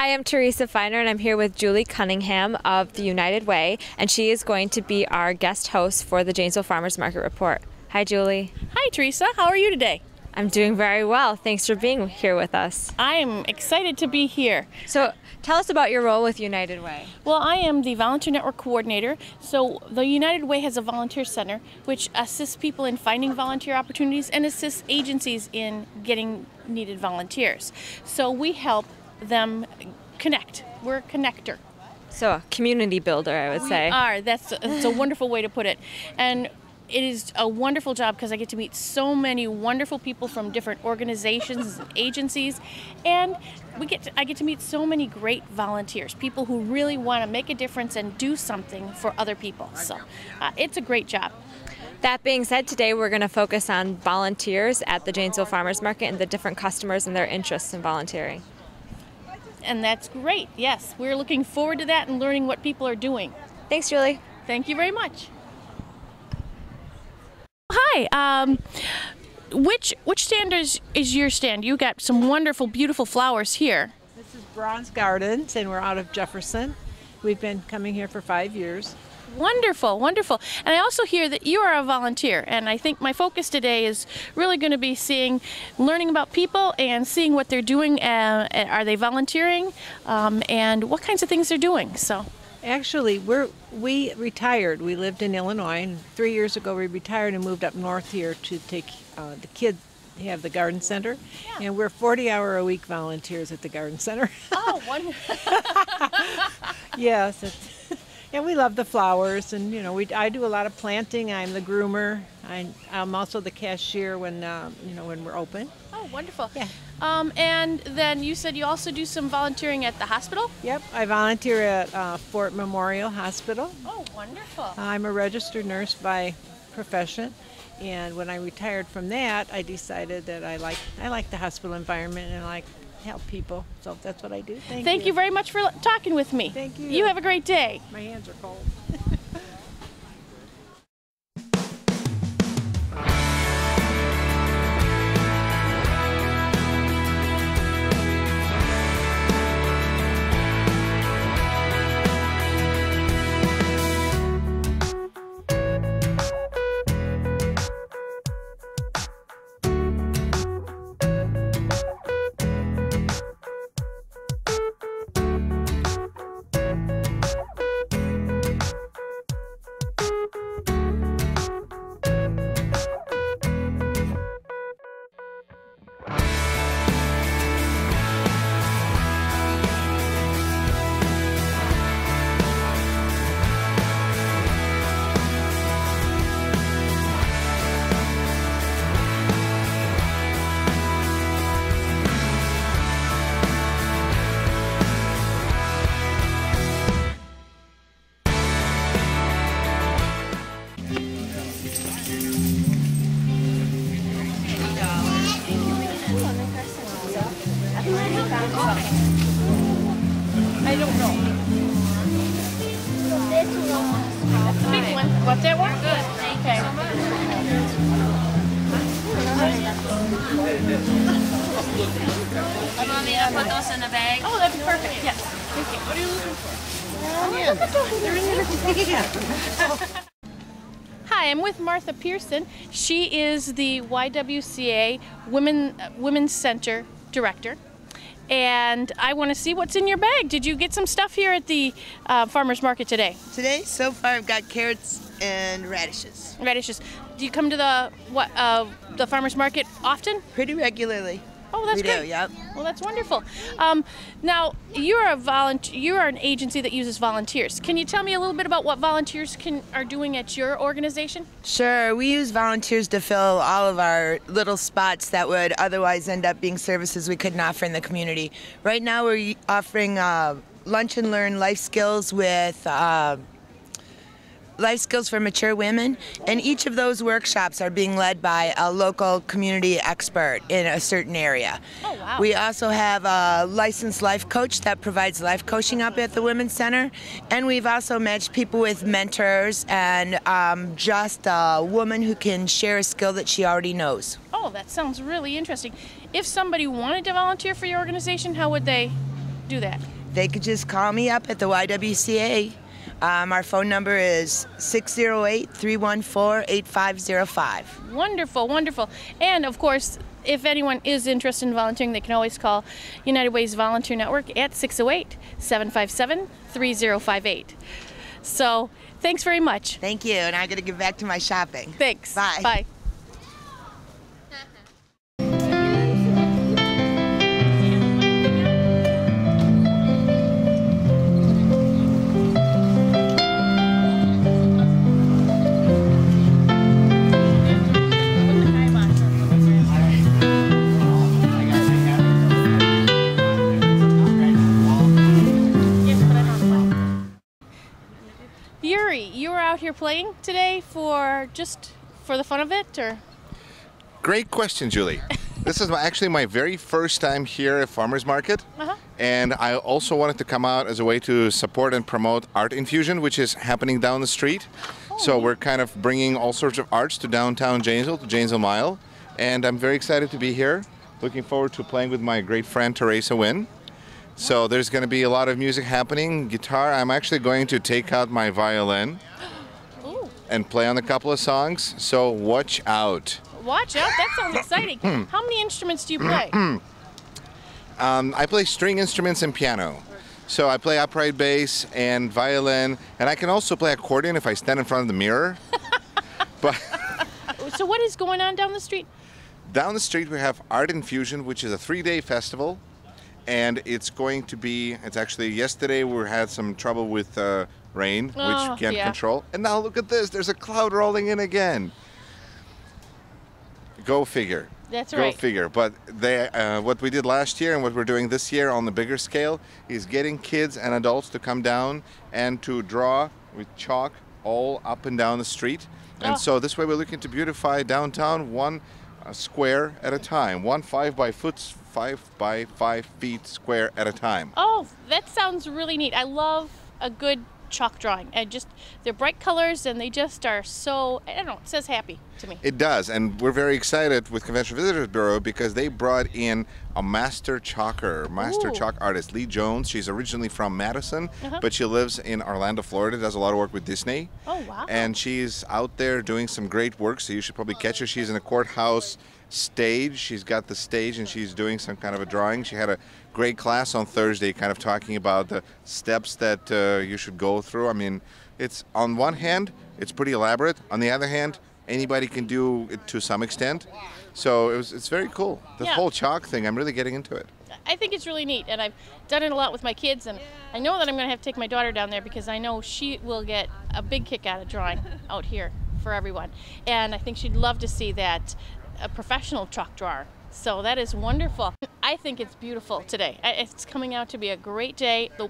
Hi, I'm Teresa Feiner, and I'm here with Julie Cunningham of the United Way, and she is going to be our guest host for the Janesville Farmers Market Report. Hi, Julie. Hi, Teresa. How are you today? I'm doing very well. Thanks for being here with us. I am excited to be here. So, tell us about your role with United Way. Well, I am the Volunteer Network Coordinator. So, the United Way has a volunteer center which assists people in finding volunteer opportunities and assists agencies in getting needed volunteers. So, we help them connect. We're a connector. So, a community builder, I would say. We are. That's a wonderful way to put it. And it is a wonderful job because I get to meet so many wonderful people from different organizations and agencies, and I get to meet so many great volunteers, people who really want to make a difference and do something for other people. So it's a great job. That being said, today we're going to focus on volunteers at the Janesville Farmers Market and the different customers and their interests in volunteering. And that's great. Yes, we're looking forward to that and learning what people are doing. Thanks, Julie. Thank you very much. Hi. Which stand is your stand? You got some wonderful, beautiful flowers here. This is Bronze Gardens, and we're out of Jefferson. We've been coming here for 5 years. Wonderful, wonderful. And I also hear that you are a volunteer, and I think my focus today is really going to be learning about people and seeing what they're doing. Are they volunteering, and what kinds of things they're doing? So. Actually, we retired. We lived in Illinois, and 3 years ago we retired and moved up north here to take the kids have the garden center, and we're 40-hour-a-week volunteers at the garden center. Oh, wonderful! Yes, and we love the flowers, and I do a lot of planting. I'm the groomer. I'm also the cashier when when we're open. Oh, wonderful! Yeah. And then you said you also do some volunteering at the hospital? Yep, I volunteer at Fort Memorial Hospital. Oh, wonderful. I'm a registered nurse by profession, and when I retired from that, I decided that I like the hospital environment and I like to help people, so that's what I do. Thank you very much for talking with me. Thank you. You have a great day. My hands are cold. I don't know. That's the big one. What's that one? Good. Thank you so much. You want me to put those in a bag? Oh, that'd be perfect. Yes. Thank you. What are you looking for? Hi, I'm with Martha Pearson. She is the YWCA Women's Center Director. And I want to see what's in your bag. Did you get some stuff here at the farmer's market today? Today, so far, I've got carrots and radishes. Radishes. Do you come to the farmer's market often? Pretty regularly. Oh, that's great. We do, yep. Well, that's wonderful. Now, you're an agency that uses volunteers. Can you tell me a little bit about what volunteers are doing at your organization? Sure, we use volunteers to fill all of our little spots that would otherwise end up being services we couldn't offer in the community. Right now, we're offering lunch and learn life skills with life skills for mature women, and each of those workshops are being led by a local community expert in a certain area. Oh, wow. We also have a licensed life coach that provides life coaching up at the Women's Center, and we've also matched people with mentors and just a woman who can share a skill that she already knows. Oh, that sounds really interesting. If somebody wanted to volunteer for your organization, how would they do that? they could just call me up at the YWCA. Our phone number is 608-314-8505. Wonderful, wonderful. And of course, if anyone is interested in volunteering, they can always call United Way's Volunteer Network at 608-757-3058. So, thanks very much. Thank you, and I'm going to get back to my shopping. Thanks. Bye. Bye. Yuri, you were out here playing today for the fun of it, or? Great question, Julie. This is actually my very first time here at Farmers Market. And I also wanted to come out as a way to support and promote Art Infusion, which is happening down the street. So we're kind of bringing all sorts of arts to downtown Janesville, to Janesville Mile. And I'm very excited to be here. Looking forward to playing with my great friend, Teresa Wynn. So there's going to be a lot of music happening. Guitar, I'm actually going to take out my violin and play on a couple of songs. So watch out. Watch out, that sounds exciting. How many instruments do you play? I play string instruments and piano. So I play upright bass and violin, and I can also play accordion if I stand in front of the mirror. But So what is going on down the street? down the street we have Art Infusion, which is a 3-day festival. And it's going to be, it's actually, yesterday we had some trouble with rain, which we can't control. And now look at this, there's a cloud rolling in again. Go figure. That's right. Go figure. But what we did last year and what we're doing this year on the bigger scale is getting kids and adults to come down and to draw with chalk all up and down the street. And so this way we're looking to beautify downtown one square at a time, one 5 by 5 feet square at a time. Oh, that sounds really neat. I love a good chalk drawing. And they're bright colors and they just are so, I don't know, it says happy to me. It does, and we're very excited with Convention Visitors Bureau because they brought in a master chalk artist, Lee Jones. She's originally from Madison, but she lives in Orlando, Florida, does a lot of work with Disney. Oh, wow. And she's out there doing some great work, so you should probably catch her. She's in a courthouse stage. She's got the stage and she's doing some kind of a drawing. She had a great class on Thursday kind of talking about the steps that you should go through. I mean, it's on one hand, it's pretty elaborate. On the other hand, anybody can do it to some extent. So it's very cool. This whole chalk thing, I'm really getting into it. I think it's really neat, and I've done it a lot with my kids, and I know that I'm going to have to take my daughter down there because I know she will get a big kick out of drawing out here for everyone. And I think she'd love to see that a professional chalk drawer. So that is wonderful. I think it's beautiful today. It's coming out to be a great day. The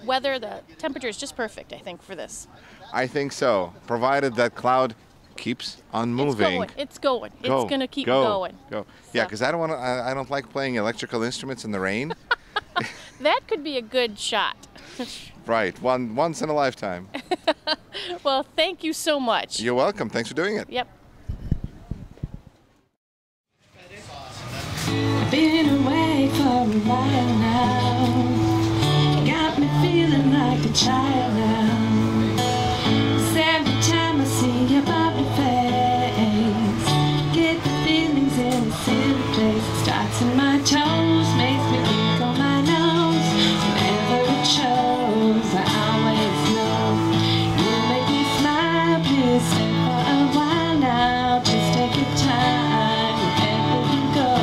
weather, the temperature is just perfect, I think, for this. I think so, provided that cloud keeps on moving. It's going. It's going to keep going. Go. Yeah, because I don't like playing electrical instruments in the rain. That could be a good shot. Right, once in a lifetime. Well, thank you so much. You're welcome. Thanks for doing it. Yep. Been away for a while now. Got me feeling like a child now. 'Cause every time I see your bubbly face, get the feelings in a silly place. It starts in my toes, makes me think on my nose. Whenever it shows, I always know you make me smile. Please stay for a while now. Just take your time wherever you go.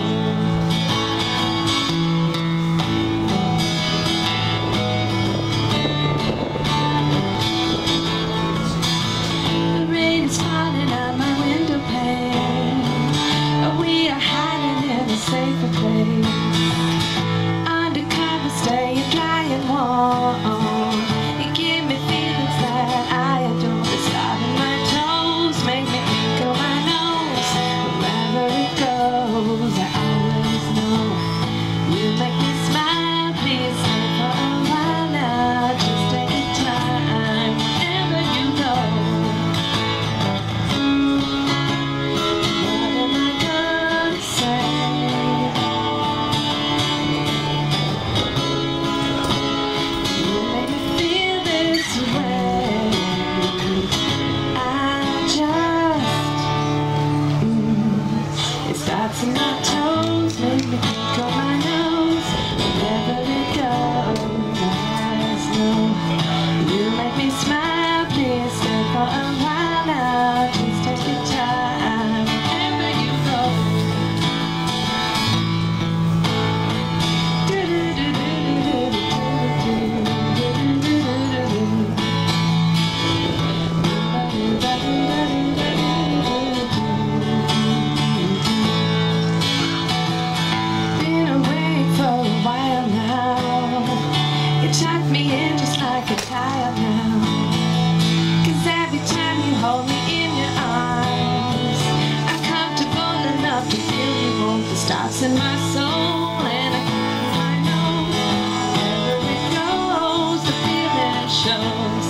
It's in my soul, and I know wherever it goes, the feeling shows.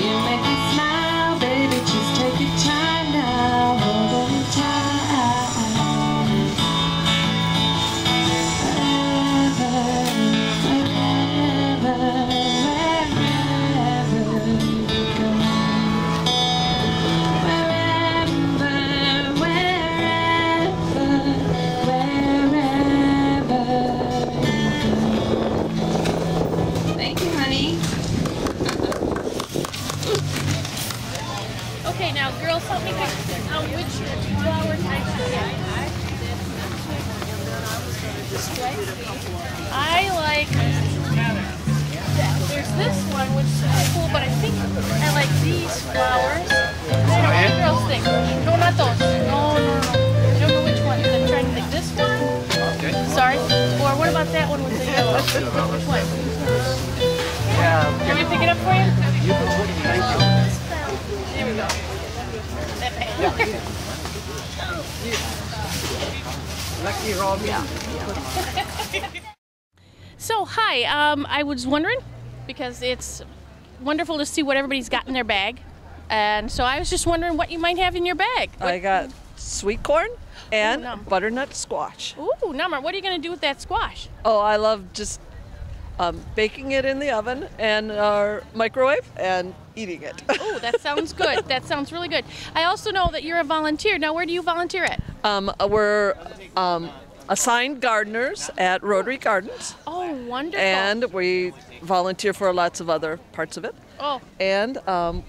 You make me smile, baby, just take your time now, hold on tight. Thank you, honey. Okay, now girls, help me pick out which flower types to get. I like, there's this one, which is really cool, but I think I like these flowers. I don't know what the girls think. No, not those. No. I don't know which one. I'm trying to think. This one? Okay. Sorry. Or what about that one with the yellow? Which one? Yeah. Can we pick it up for you? There we go. Lucky Rob. So, hi. I was wondering, because it's wonderful to see what everybody's got in their bag. And so I was just wondering what you might have in your bag. I got sweet corn and Ooh, butternut squash. Ooh, number. What are you going to do with that squash? Oh, I love just baking it in the oven and microwave and eating it. Oh, that sounds good. That sounds really good. I also know that you're a volunteer. Now, where do you volunteer at? We're assigned gardeners at Rotary Gardens. Oh, wonderful. And we volunteer for lots of other parts of it. Oh. And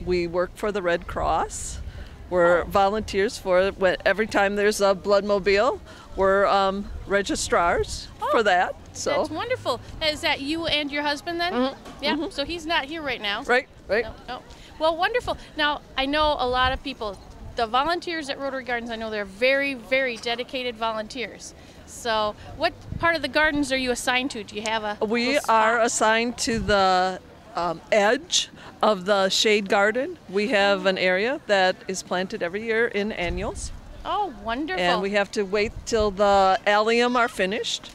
we work for the Red Cross. We're volunteers for every time there's a blood mobile. We're registrars for that. So That's wonderful. Is that you and your husband then? Mm-hmm. Yeah. So he's not here right now. Right. No. Well, wonderful. Now, I know a lot of people, the volunteers at Rotary Gardens, I know they're very, very dedicated volunteers. So what part of the gardens are you assigned to? Do you have a We spot? are assigned to the edge of the shade garden. We have an area that is planted every year in annuals. Oh, wonderful. And we have to wait till the allium are finished,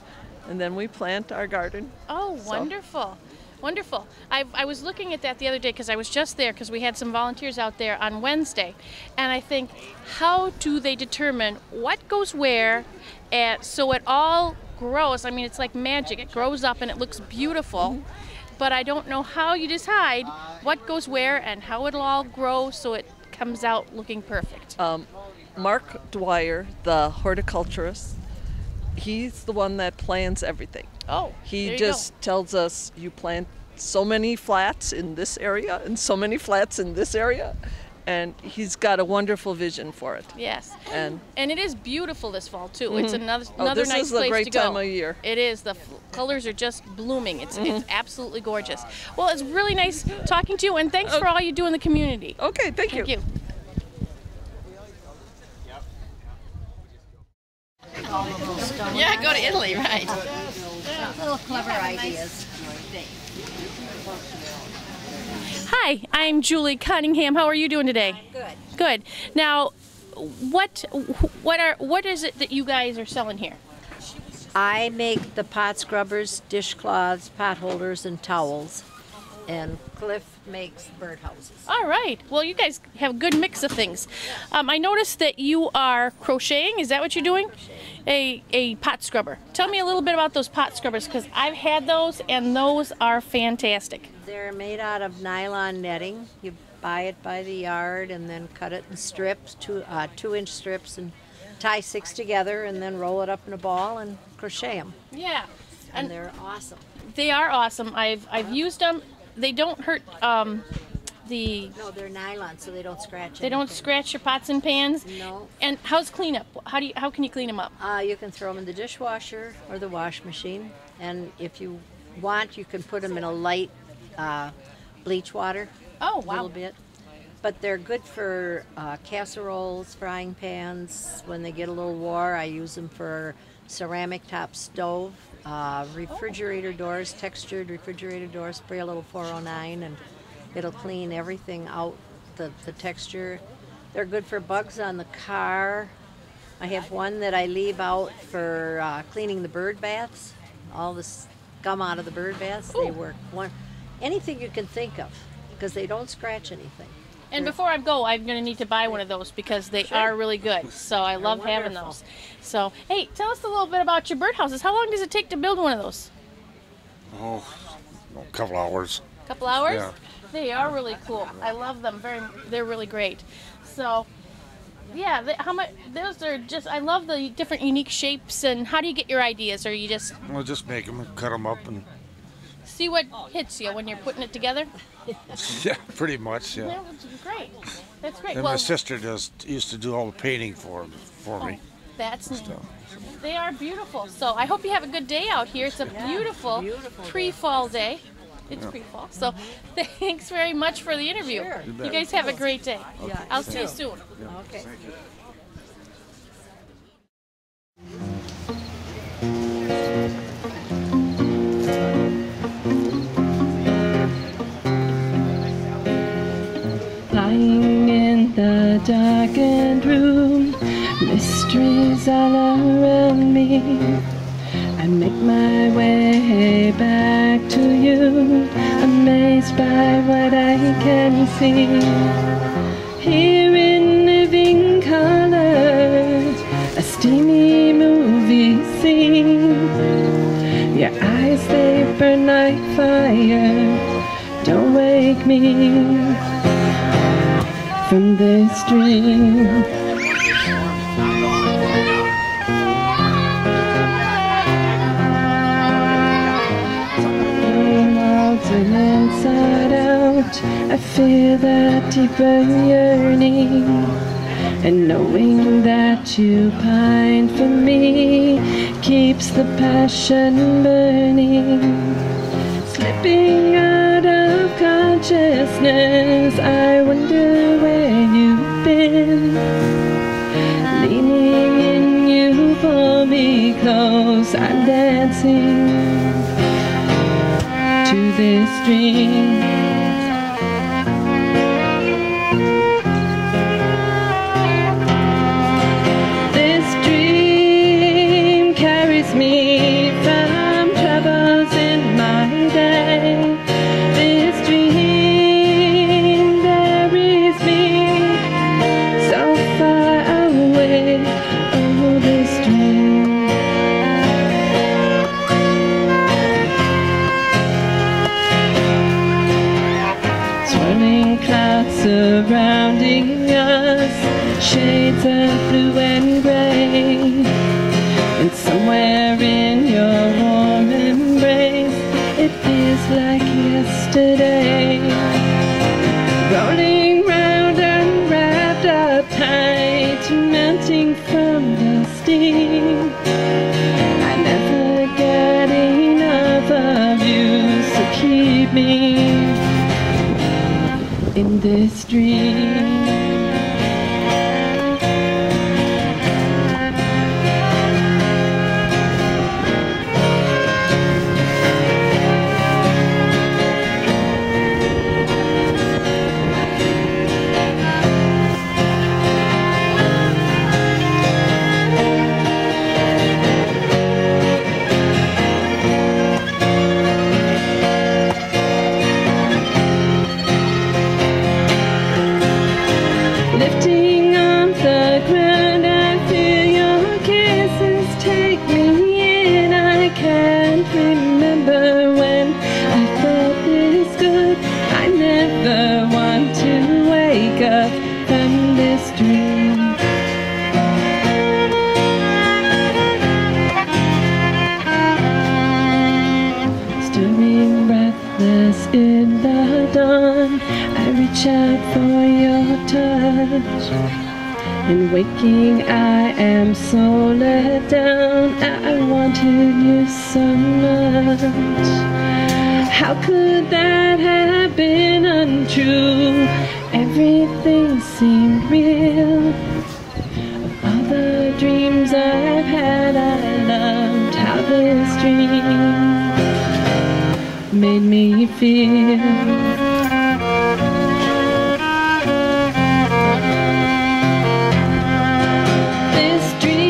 and then we plant our garden. Oh, wonderful. Wonderful. I was looking at that the other day because I was just there because we had some volunteers out there on Wednesday. And I think, how do they determine what goes where and so it all grows? I mean, it's like magic. It grows up and it looks beautiful. But I don't know how you decide what goes where and how it'll all grow so it comes out looking perfect. Mark Dwyer, the horticulturist, he's the one that plans everything. Oh, He there you just tells us you plant so many flats in this area and so many flats in this area. And he's got a wonderful vision for it. Yes. And it is beautiful this fall too. It's another this nice is a place great to go. time of year. It is. The colors are just blooming. It's absolutely gorgeous. Well, it's really nice talking to you, and thanks for all you do in the community. Okay, thank you. Thank you. Yeah, go to Italy, right? Little clever ideas. Hi, I'm Julie Cunningham. How are you doing today? Good. Good. Now, what is it that you guys are selling here? I make the pot scrubbers, dishcloths, pot holders, and towels. And Cliff makes birdhouses. All right. Well, you guys have a good mix of things. I noticed that you are crocheting. Is that what you're doing? A pot scrubber. Tell me a little bit about those pot scrubbers, because I've had those, and those are fantastic. They're made out of nylon netting. You buy it by the yard and then cut it in strips, 2-inch strips, and tie 6 together, and then roll it up in a ball and crochet them. Yeah. And they're awesome. They are awesome. I've used them. They don't hurt No, they're nylon, so they don't scratch. They don't scratch your pots and pans. No. And how's cleanup? How can you clean them up? You can throw them in the dishwasher or the wash machine, and if you want, you can put them in a light bleach water. Oh, A little bit. But they're good for casseroles, frying pans. When they get a little war, I use them for ceramic top stove, refrigerator doors, textured refrigerator doors. Spray a little 409 and it'll clean everything out, the texture. They're good for bugs on the car. I have one that I leave out for cleaning the bird baths. All the scum out of the bird baths. They work. Anything you can think of, because they don't scratch anything. And before I go, I'm going to need to buy one of those because they are really good. So I love having those. So, hey, tell us a little bit about your birdhouses. How long does it take to build one of those? Oh, a couple hours. A couple hours? Yeah. They are really cool. I love them. They're really great. So, yeah, those are just, I love the different unique shapes. And how do you get your ideas? Or you just... Well, just make them and cut them up and... See what hits you when you're putting it together? Yeah, pretty much, yeah. That's great. That's great. And my sister used to do all the painting for me. That's neat. They are beautiful. So I hope you have a good day out here. It's a beautiful pre-fall day. It's pre-fall. So thanks very much for the interview. Sure. You guys have a great day. Yeah. I'll see you soon. Okay. Lying in the darkened room, mysteries all around me. I make my way back to you, amazed by what I can see. Here in living color, a steamy movie scene. Your eyes, they burn like fire. Don't wake me from this dream. And inside out, I feel that deeper yearning, and knowing that you pine for me keeps the passion burning. Slipping out of consciousness, I wonder where you've been. Leaning in, you pull me close, I'm dancing to this dream. This dream carries me from troubles in my day. This dream buries me so far away. Oh, this dream. Swirling clouds surrounding us, shades of blue and gray. And somewhere in your warm embrace, it feels like yesterday. Rolling round unwrapped up tight, melting from the steam. I never get enough of you, so keep me in this dream. Lifting off the ground, I feel your kisses take me in. I can't remember when I felt this good. I never want to wake up from this dream. Stirring breathless in the dawn, I reach out for your touch. In waking, I am so let down. I wanted you so much. How could that have been untrue? Everything seemed real. Of all the dreams I've had, I loved how this dream made me feel. This dream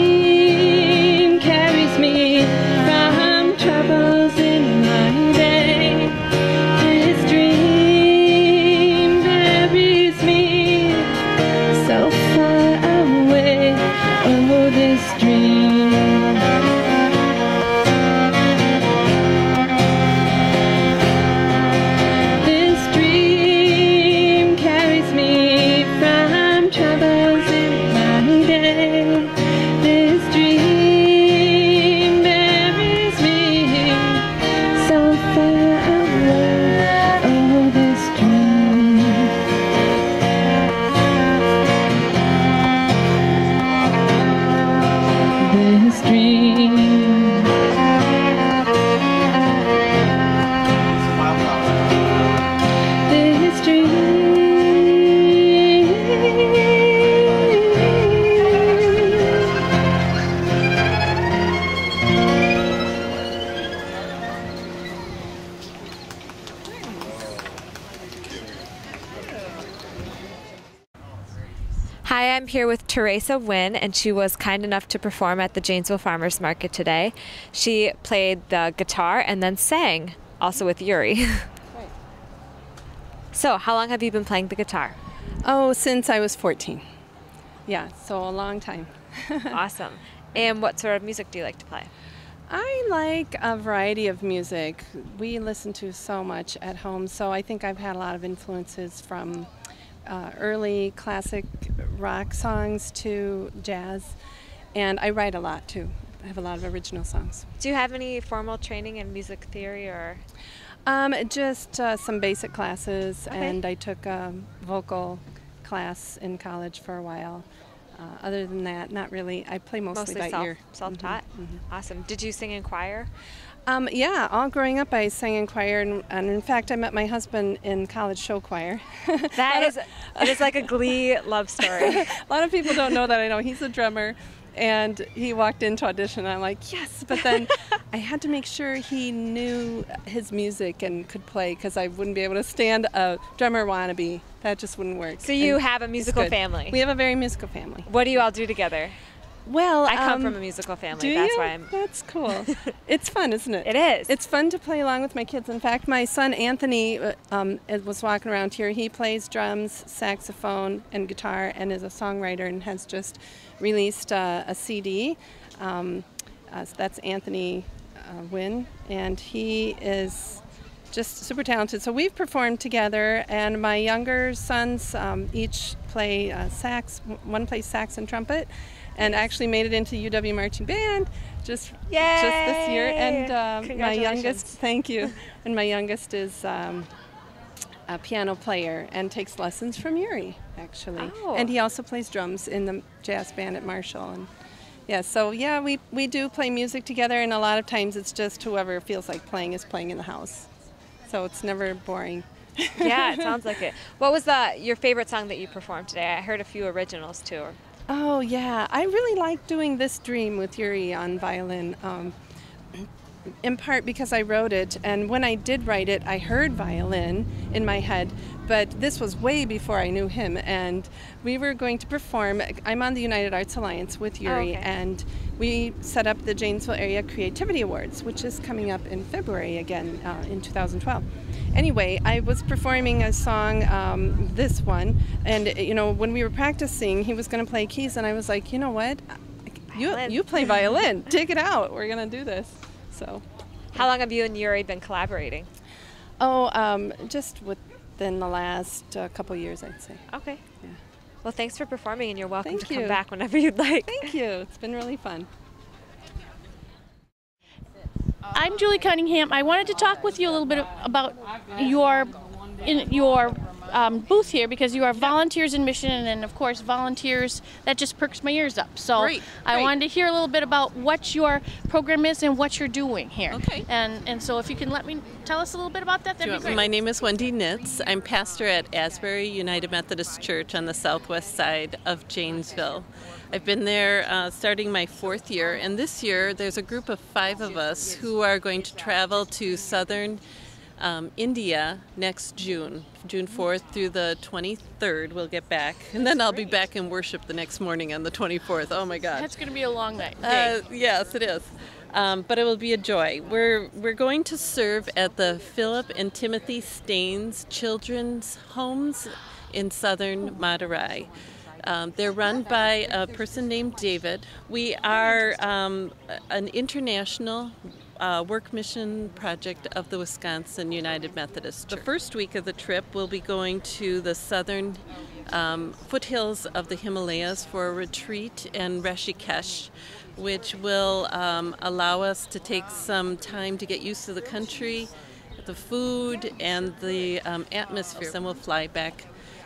Teresa Wynn, and she was kind enough to perform at the Janesville Farmers Market today. She played the guitar and then sang, also with Yuri. So, how long have you been playing the guitar? Oh, since I was 14. Yeah, so a long time. Awesome. And what sort of music do you like to play? I like a variety of music. We listen to so much at home, so I think I've had a lot of influences from early classic rock songs to jazz, and I write a lot too. I have a lot of original songs. Do you have any formal training in music theory or? Just some basic classes, Okay. and I took a vocal class in college for a while. Other than that, not really. I play mostly by ear. Self-taught? Awesome. Did you sing in choir? Yeah, all growing up I sang in choir, and in fact I met my husband in college show choir. It is like a Glee love story. A lot of people don't know that. I know he's a drummer, and he walked into audition and I'm like, yes, but then I had to make sure he knew his music and could play, because I wouldn't be able to stand a drummer wannabe. That just wouldn't work. So you have a musical family? We have a very musical family. What do you all do together? Well, I come from a musical family. Do That's you? why I'm. That's cool. It's fun, isn't it? It is. It's fun to play along with my kids. In fact, my son Anthony was walking around here. He plays drums, saxophone, and guitar, and is a songwriter, and has just released a CD. So that's Anthony Wynn, and he is just super talented. So we've performed together, and my younger sons each play sax. One plays sax and trumpet, and actually made it into UW marching band just this year. And my youngest, thank you, and my youngest is a piano player and takes lessons from Yuri, actually. Oh. And he also plays drums in the jazz band at Marshall. And yeah, we do play music together, and a lot of times it's just whoever feels like playing is playing in the house. So it's never boring. Yeah, it sounds like it. What was your favorite song that you performed today? I heard a few originals too. Oh yeah, I really like doing This Dream with Yuri on violin, in part because I wrote it, and when I did write it, I heard violin in my head, but this was way before I knew him, and we were going to perform. I'm on the United Arts Alliance with Yuri, and we set up the Janesville Area Creativity Awards, which is coming up in February again in 2012. Anyway, I was performing a song, this one, and when we were practicing, he was going to play keys, and I was like, you know what? You play violin. Take it out. We're going to do this. So, how long have you and Yuri been collaborating? Oh, just within the last couple years, I'd say. Okay. Yeah. Well, thanks for performing, and you're welcome to Thank you. come back whenever you'd like. Thank you. It's been really fun. I'm Julie Cunningham. I wanted to talk with you a little bit about your booth here, because you are volunteers in mission, and of course volunteers, that just perks my ears up. So Great. I wanted to hear a little bit about what your program is and what you're doing here. Okay. And so if you can tell us a little bit about that, that'd be great. My name is Wendy Nitz. I'm pastor at Asbury United Methodist Church on the southwest side of Janesville. I've been there starting my 4th year, and this year there's a group of 5 of us who are going to travel to southern India next June 4th through the 23rd. We'll get back, and then I'll be back in worship the next morning on the 24th. Oh my God. That's going to be a long night. Yes, it is. But it will be a joy. We're going to serve at the Philip and Timothy Staines Children's Homes in southern Madurai. They're run by a person named David. We are an international work mission project of the Wisconsin United Methodist Church. The first week of the trip, we'll be going to the southern foothills of the Himalayas for a retreat in Rishikesh, which will allow us to take some time to get used to the country, the food, and the atmosphere. Then we'll fly back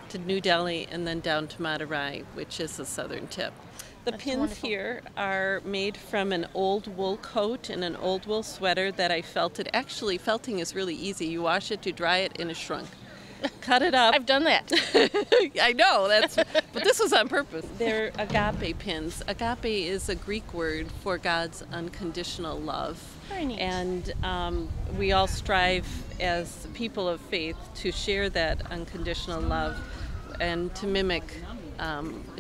to New Delhi and then down to Madurai, which is the southern tip. The pins here are made from an old wool coat and an old wool sweater that I felted. Actually, felting is really easy. You wash it, you dry it, and it shrunk. Cut it up. I've done that. I know, but this was on purpose. They're agape pins. Agape is a Greek word for God's unconditional love. Very neat. And we all strive as people of faith to share that unconditional love and to mimic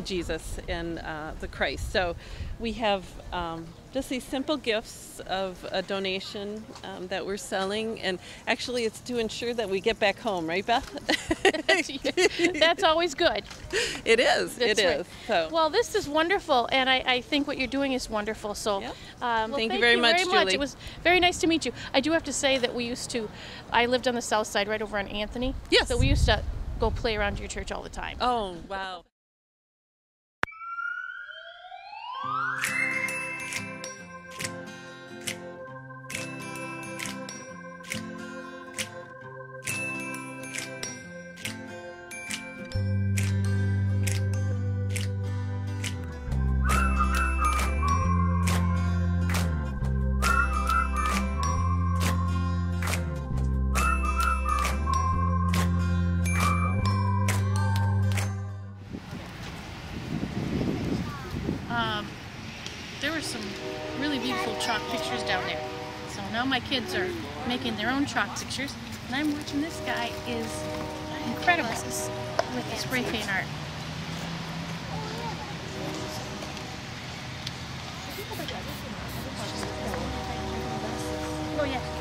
Jesus and the Christ. So we have just these simple gifts of a donation that we're selling, and actually it's to ensure that we get back home, right, Beth? That's always good. It is. That's it right. is. So. Well, this is wonderful, and I think what you're doing is wonderful. So, Thank you very much, Julie. It was very nice to meet you. I do have to say that I lived on the south side, right over on Anthony. Yes. So we used to go play around your church all the time. Oh, wow. There were some really beautiful chalk pictures down there. So now my kids are making their own chalk pictures, and I'm watching this guy is incredible with the spray paint art. Oh yeah.